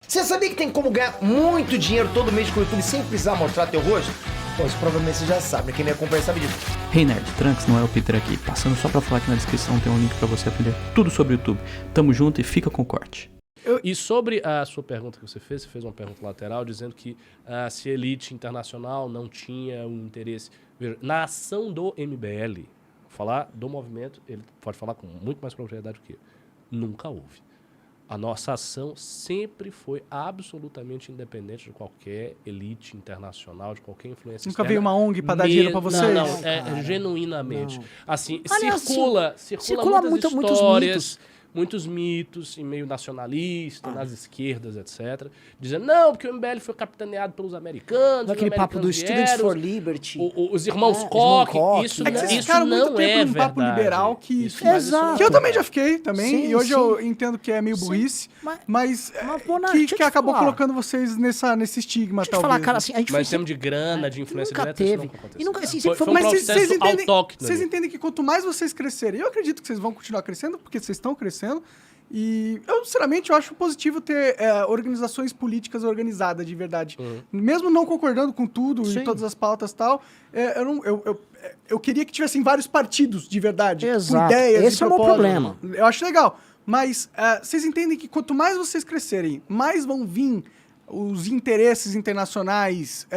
Você sabia que tem como ganhar muito dinheiro todo mês com o YouTube sem precisar mostrar teu rosto? Pô, isso provavelmente você já sabe, né? Quem me acompanha sabe disso. Hey Nerd, Trunks, não é o Peter aqui. Passando só pra falar que na descrição tem um link pra você aprender tudo sobre o YouTube. Tamo junto e fica com o corte. E sobre a sua pergunta que você fez uma pergunta lateral dizendo que se a elite internacional não tinha um interesse... Veja, na ação do MBL, falar do movimento, ele pode falar com muito mais propriedade do que eu. Nunca houve. A nossa ação sempre foi absolutamente independente de qualquer elite internacional, de qualquer influência Nunca externa. veio uma ONG pra dar dinheiro pra vocês? Não, genuinamente. Não. Assim, Aliás, circula muitas muitos histórias, mitos. muitos mitos, e meio nacionalista, nas esquerdas, etc. Dizendo, não, porque o MBL foi capitaneado pelos americanos. Aquele os papo do americanos Students vieram, for Liberty. os irmãos Irmão Koch, Koch. isso, É que vocês isso ficaram não muito tempo é num papo verdade. liberal que... Isso, mas isso Exato. Que eu também já fiquei também, Sim, e hoje sim. eu entendo que é meio burrice, mas deixa eu que te acabou falar. colocando vocês nesse estigma, Deixa eu te talvez. falar, cara, assim, a gente Mas em foi termos de grana, de influência nunca direta, isso teve. nunca aconteceu. E nunca, assim, Foi sempre foi um Mas processo autóctono. vocês entendem que quanto mais vocês crescerem, eu acredito que vocês vão continuar crescendo, porque vocês estão crescendo, e eu, sinceramente, eu acho positivo ter organizações políticas organizadas de verdade. Mesmo não concordando com tudo Sim. e todas as pautas e tal, eu queria que tivessem vários partidos de verdade, Exato. com ideias Esse e é o meu propósitos. problema. Eu acho legal, mas vocês entendem que quanto mais vocês crescerem, mais vão vir os interesses internacionais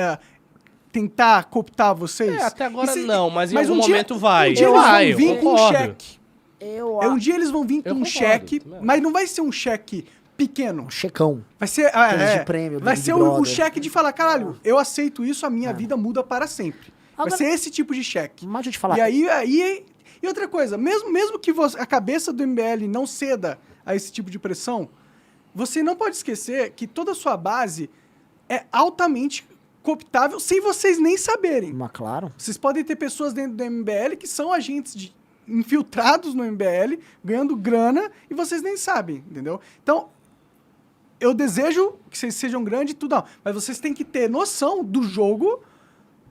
tentar cooptar vocês. Até agora E se- não, mas em algum um dia- momento vai. Um dia Eu eles vai, vão vir eu com um concordo. cheque. Eu Um dia eles vão vir Eu com um concordo, cheque, também. mas não vai ser um cheque pequeno. checão. Vai ser, de prêmio do vai Big ser o Brother. cheque de falar, caralho, eu aceito isso, a minha vida muda para sempre. Vai Agora- ser esse tipo de cheque. Mas deixa eu te falar. E aí e outra coisa, mesmo que a cabeça do MBL não ceda a esse tipo de pressão, você não pode esquecer que toda a sua base é altamente cooptável sem vocês nem saberem. Mas claro. Vocês podem ter pessoas dentro do MBL que são agentes infiltrados no MBL, ganhando grana, e vocês nem sabem, entendeu? Então, eu desejo que vocês sejam grandes e tudo, não, mas vocês têm que ter noção do jogo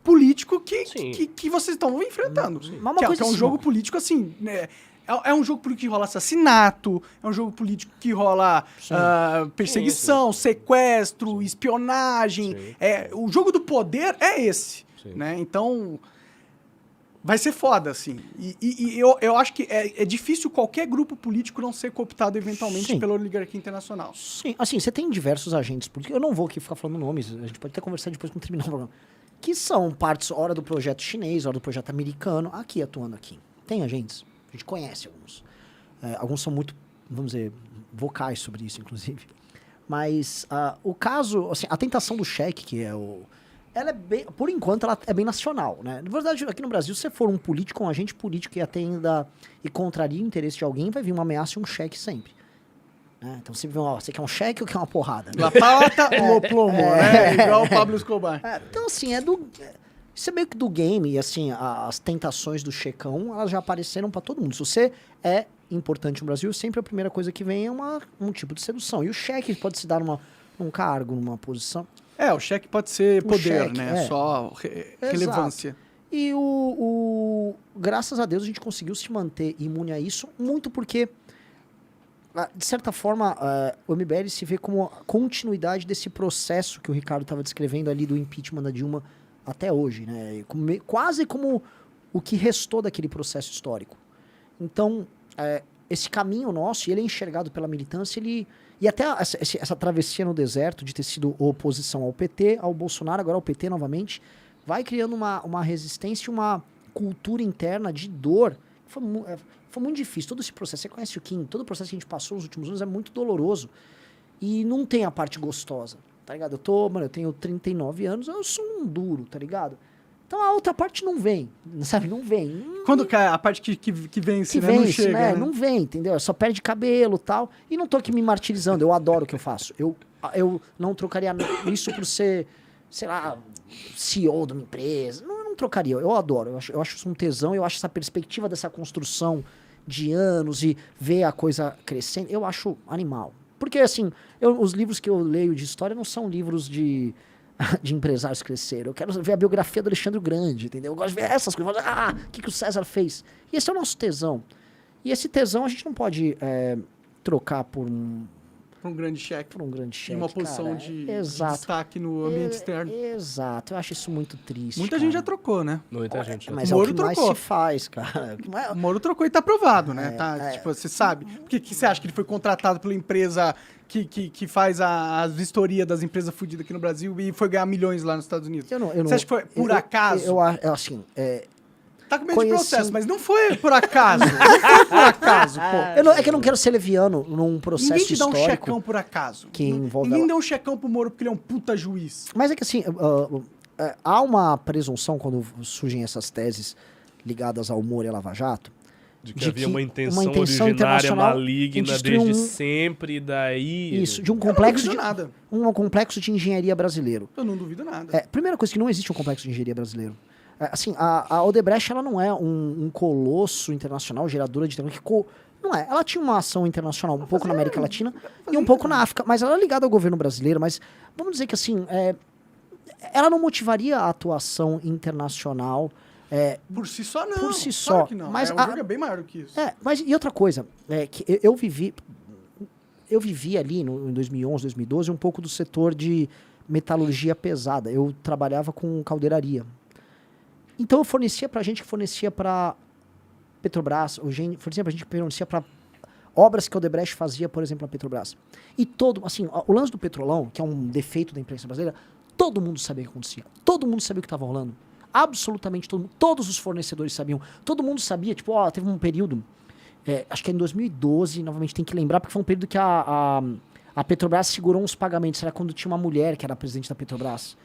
político que vocês estão enfrentando. Mas uma Que é coisa um assim, jogo político, assim, né, é um jogo político que rola assassinato, é um jogo político que rola perseguição, sequestro, espionagem. O jogo do poder é esse, né? Então, vai ser foda, assim. E eu acho que é difícil qualquer grupo político não ser cooptado eventualmente Sim. pela oligarquia internacional. Sim, assim, você tem diversos agentes políticos. Eu não vou aqui ficar falando nomes, a gente pode até conversar depois quando terminar o programa. Que são partes, hora do projeto chinês, hora do projeto americano, aqui atuando aqui. Tem agentes, a gente conhece alguns. Alguns são muito, vamos dizer, vocais sobre isso, inclusive. Mas o caso, assim, a tentação do cheque, que é o... Ela é bem, por enquanto, ela é bem nacional, né? Na verdade, aqui no Brasil, se você for um político, um agente político e atenda e contraria o interesse de alguém, vai vir uma ameaça e um cheque sempre. Né? Então, você quer um cheque ou quer uma porrada? La Plata o plomo, né? Igual o Pablo Escobar. Então, assim, isso é meio que do game, e assim, as tentações do checão, elas já apareceram pra todo mundo. Se você é importante no Brasil, sempre a primeira coisa que vem é um tipo de sedução. E o cheque pode se dar num cargo, numa posição. O cheque pode ser poder, cheque, né? Só relevância. E graças a Deus a gente conseguiu se manter imune a isso, muito porque, de certa forma, o MBL se vê como a continuidade desse processo que o Ricardo estava descrevendo ali do impeachment da Dilma até hoje, né? Quase como o que restou daquele processo histórico. Então, esse caminho nosso, e ele é enxergado pela militância, e até essa travessia no deserto de ter sido oposição ao PT, ao Bolsonaro, agora ao PT novamente, vai criando uma resistência, uma cultura interna de dor. Foi muito difícil. Todo esse processo, você conhece o Kim, todo o processo que a gente passou nos últimos anos é muito doloroso. E não tem a parte gostosa, tá ligado? Eu tenho 39 anos, eu sou um duro, tá ligado? Então a outra parte não vem, sabe? Não vem. Quando cai a parte que vence, Que né? Não vence, chega, né? né? Não vem, entendeu? Só perde cabelo e tal. E não tô aqui me martirizando, eu adoro o que eu faço. Eu não trocaria isso por ser, sei lá, CEO de uma empresa. Não trocaria, eu adoro. Eu acho isso um tesão, eu acho essa perspectiva dessa construção de anos e ver a coisa crescendo, eu acho animal. Porque, assim, os livros que eu leio de história não são livros de empresários que cresceram. Eu quero ver a biografia do Alexandre o Grande, entendeu? Eu gosto de ver essas coisas. O que o César fez? E esse é o nosso tesão. E esse tesão a gente não pode trocar por Pra um grande cheque. por um grande cheque, Em uma posição cara. de Exato. destaque no ambiente externo. Exato, eu acho isso muito triste. Muita cara. gente já trocou, né? Muita gente. já Mas O é o Moro que mais trocou. se faz, cara. O que mais- O Moro trocou e tá aprovado, né? Tipo, você sabe. Por que você acha que ele foi contratado pela empresa que faz a vistoria das empresas fudidas aqui no Brasil e foi ganhar milhões lá nos Estados Unidos? Eu não, Você acha que foi por acaso? Eu assim, Tá com medo de conhecendo- processo, mas não foi por acaso. Não foi por acaso, pô. é que eu não quero ser leviano num processo Ninguém te dá um histórico. checão por acaso. que envolve Ninguém ela. dá um checão pro Moro porque ele é um puta juiz. Mas é que assim, há uma presunção quando surgem essas teses ligadas ao Moro e à Lava Jato, De que de havia que uma intenção, uma intenção originária internacional maligna em destruir desde um- sempre, e daí... isso, de um Eu complexo não de, duvido nada. um complexo de engenharia brasileiro. Eu não duvido nada. Primeira coisa, que não existe um complexo de engenharia brasileiro. Assim, a Odebrecht, ela não é um colosso internacional, geradora de tecnologia. Não é. Ela tinha uma ação internacional um pouco na América Latina e um pouco na África, mas ela é ligada ao governo brasileiro. Mas vamos dizer que, assim, ela não motivaria a atuação internacional. Por si só, não. Por si Claro só. que não. Mas O jogo é bem maior do que isso. Mas e outra coisa, que eu vivi ali em 2011, 2012, um pouco do setor de metalurgia pesada. Eu trabalhava com caldeiraria. Então eu fornecia pra gente que fornecia pra Petrobras, fornecia pra gente que fornecia pra obras que a Odebrecht fazia, por exemplo, na Petrobras. E o lance do Petrolão, que é um defeito da imprensa brasileira, todo mundo sabia o que acontecia. Todo mundo sabia o que estava rolando. Absolutamente todo mundo. Todos os fornecedores sabiam. Todo mundo sabia. Tipo, teve um período, acho que é em 2012, novamente tem que lembrar, porque foi um período que a Petrobras segurou uns pagamentos. Era quando tinha uma mulher que era presidente da Petrobras.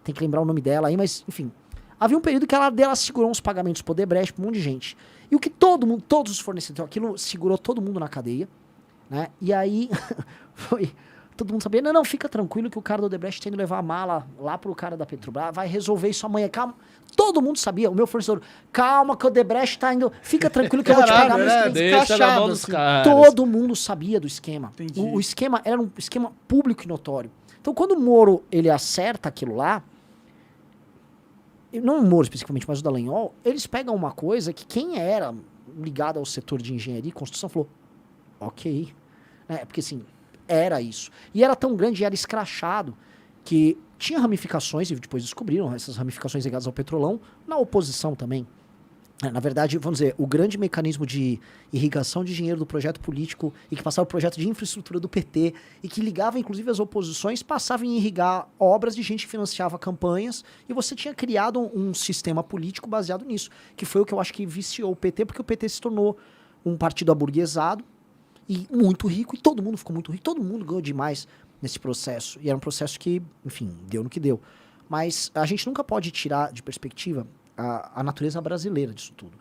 Tem que lembrar o nome dela aí, mas, enfim. Havia um período que ela segurou uns pagamentos pro Odebrecht, pra um monte de gente. E o que todos os fornecedores, aquilo segurou todo mundo na cadeia, né? E aí, todo mundo sabia, não, fica tranquilo que o cara do Odebrecht tem que levar a mala lá pro cara da Petrobras, vai resolver isso amanhã, calma. Todo mundo sabia, o meu fornecedor, calma que o Odebrecht tá indo, fica tranquilo que eu vou te pagar Caralho, no esquema. Deixa na mão dos assim. caras. Todo mundo sabia do esquema. Entendi. O esquema era um esquema público e notório. Então, quando o Moro, ele acerta aquilo lá, não o Moro especificamente, mas o Dallagnol, eles pegam uma coisa que quem era ligado ao setor de engenharia e construção falou, ok. Porque assim, era isso. E era tão grande e era escrachado que tinha ramificações, e depois descobriram essas ramificações ligadas ao Petrolão, na oposição também. Na verdade, vamos dizer, o grande mecanismo de irrigação de dinheiro do projeto político e que passava o projeto de infraestrutura do PT e que ligava, inclusive, as oposições, passava em irrigar obras de gente que financiava campanhas e você tinha criado um sistema político baseado nisso, que foi o que eu acho que viciou o PT, porque o PT se tornou um partido aburguesado e muito rico, e todo mundo ficou muito rico, todo mundo ganhou demais nesse processo. E era um processo que, enfim, deu no que deu. Mas a gente nunca pode tirar de perspectiva a natureza brasileira disso tudo.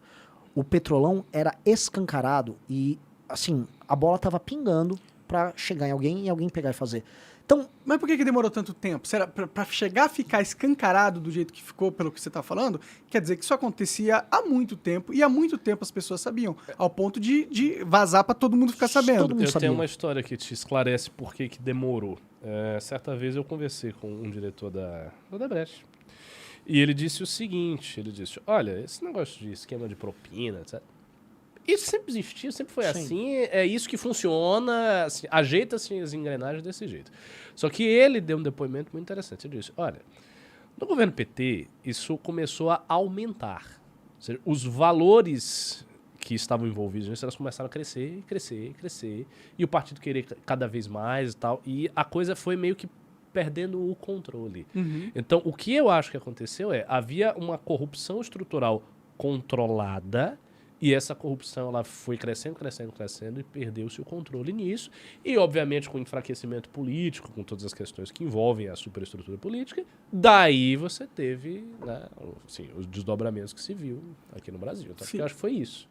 O Petrolão era escancarado e, assim, a bola tava pingando pra chegar em alguém e alguém pegar e fazer. Então, Mas por que demorou tanto tempo? Será pra chegar a ficar escancarado do jeito que ficou, pelo que você tá falando, quer dizer que isso acontecia há muito tempo, e há muito tempo as pessoas sabiam, ao ponto de vazar pra todo mundo ficar sabendo. Todo mundo Eu sabia. tenho uma história que te esclarece por que demorou. Certa vez eu conversei com um diretor da Odebrecht. E ele disse o seguinte, olha, esse negócio de esquema de propina, etc. Isso sempre existiu, sempre foi Sim. assim, é isso que funciona, assim, ajeita-se as engrenagens desse jeito. Só que ele deu um depoimento muito interessante. Ele disse, olha, no governo PT, isso começou a aumentar. Ou seja, os valores que estavam envolvidos nisso, elas começaram a crescer, crescer, crescer, e o partido querer cada vez mais e tal, e a coisa foi meio que perdendo o controle. Então, o que eu acho que aconteceu havia uma corrupção estrutural controlada, e essa corrupção ela foi crescendo, crescendo, crescendo, e perdeu-se o controle nisso, e obviamente com o enfraquecimento político, com todas as questões que envolvem a superestrutura política, daí você teve, né, assim, os desdobramentos que se viu aqui no Brasil. Então, acho que eu acho que foi isso.